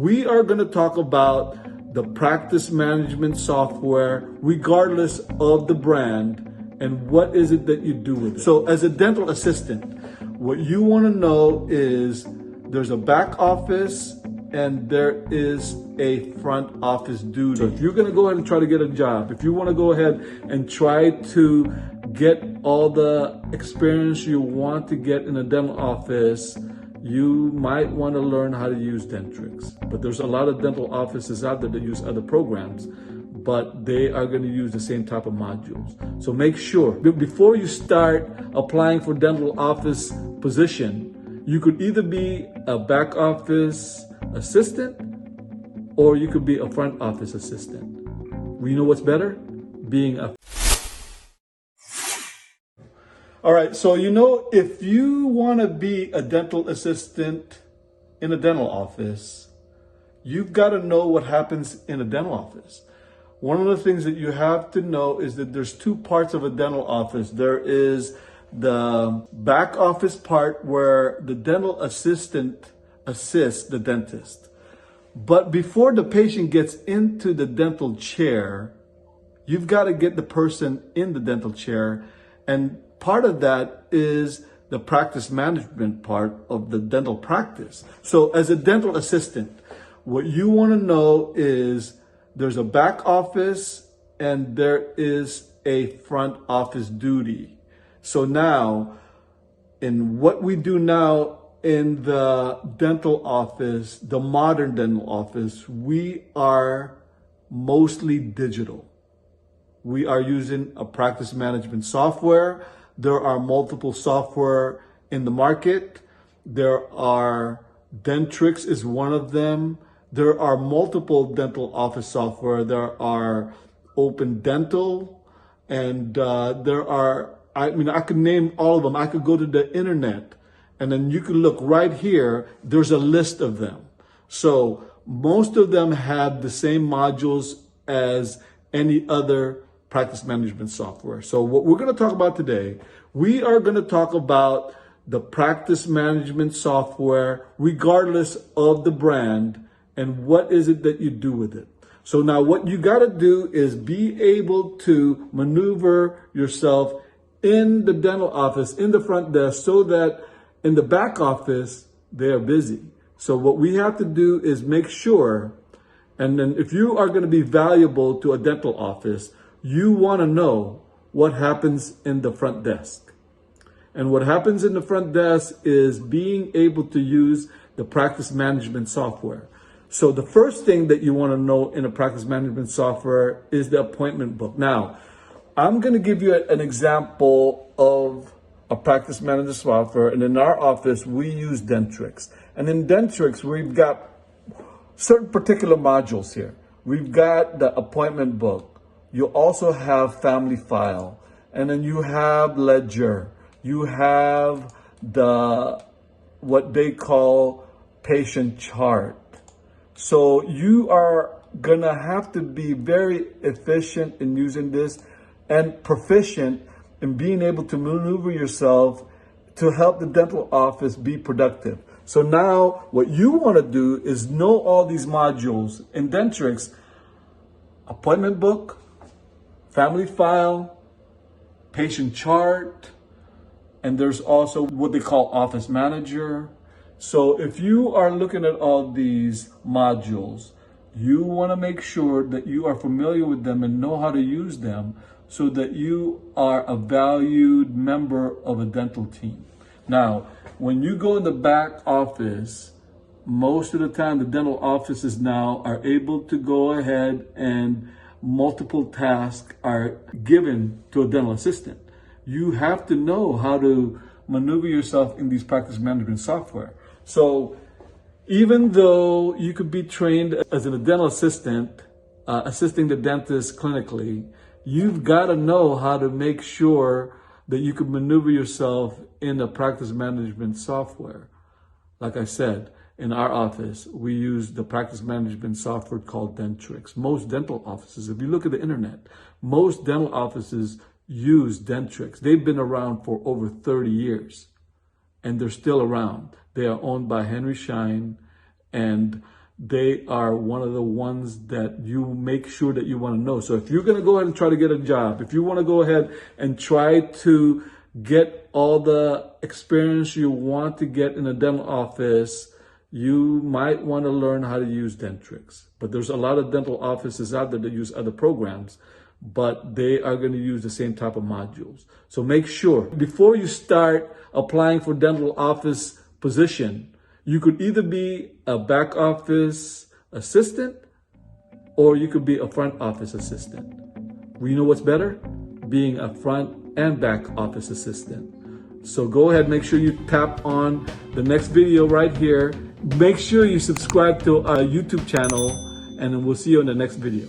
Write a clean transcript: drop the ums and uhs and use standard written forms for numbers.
We are going to talk about the practice management software, regardless of the brand, and what is it that you do with it. So as a dental assistant, what you want to know is there's a back office and there is a front office duty. So if you're going to go ahead and try to get a job, if you want to go ahead and try to get all the experience you want to get in a dental office, you might want to learn how to use Dentrix. But there's a lot of dental offices out there that use other programs, but they are going to use the same type of modules. So make sure, before you start applying for dental office position, you could either be a back office assistant or you could be a front office assistant. You know what's better? Being a... All right, so if you want to be a dental assistant in a dental office, you've got to know what happens in a dental office. One of the things that you have to know is that there's two parts of a dental office. There is the back office part where the dental assistant assists the dentist. But before the patient gets into the dental chair, you've got to get the person in the dental chair, and part of that is the practice management part of the dental practice. So as a dental assistant, what you want to know is there's a back office and there is a front office duty. So now, in what we do now in the dental office, the modern dental office, we are mostly digital. We are using a practice management software. There are multiple software in the market. Dentrix is one of them. There are multiple dental office software. There are Open Dental, and I could name all of them. I could go to the internet, and then you can look right here. There's a list of them. So most of them have the same modules as any other practice management software. So what we're going to talk about today, we are going to talk about the practice management software, regardless of the brand, and what is it that you do with it. So now what you got to do is be able to maneuver yourself in the dental office, in the front desk, so that in the back office, they are busy. So what we have to do is make sure, and then if you are going to be valuable to a dental office, you want to know what happens in the front desk. And what happens in the front desk is being able to use the practice management software. So the first thing that you want to know in a practice management software is the appointment book. Now, I'm going to give you an example of a practice management software. And in our office, we use Dentrix. And in Dentrix, we've got certain particular modules here. We've got the appointment book. You also have family file, and then you have ledger. You have what they call patient chart. So you are gonna have to be very efficient in using this and proficient in being able to maneuver yourself to help the dental office be productive. So now what you wanna do is know all these modules in Dentrix: appointment book, family file, patient chart, and there's also what they call office manager. So if you are looking at all these modules, you want to make sure that you are familiar with them and know how to use them so that you are a valued member of a dental team. Now, when you go in the back office, most of the time the dental offices now are able to go ahead and multiple tasks are given to a dental assistant. You have to know how to maneuver yourself in these practice management software. So even though you could be trained as a dental assistant, assisting the dentist clinically, you've got to know how to make sure that you can maneuver yourself in the practice management software. Like I said, in our office, we use the practice management software called Dentrix. Most dental offices, if you look at the internet, most dental offices use Dentrix. They've been around for over 30 years, and they're still around. They are owned by Henry Schein, and they are one of the ones that you make sure that you want to know. So if you're going to go ahead and try to get a job, if you want to go ahead and try to get all the experience you want to get in a dental office, you might want to learn how to use Dentrix. But there's a lot of dental offices out there that use other programs, but they are going to use the same type of modules. So make sure before you start applying for dental office position, you could either be a back office assistant or you could be a front office assistant. You know what's better? Being a front and back office assistant. So go ahead, make sure you tap on the next video right here. Make sure you subscribe to our YouTube channel, and then we'll see you in the next video.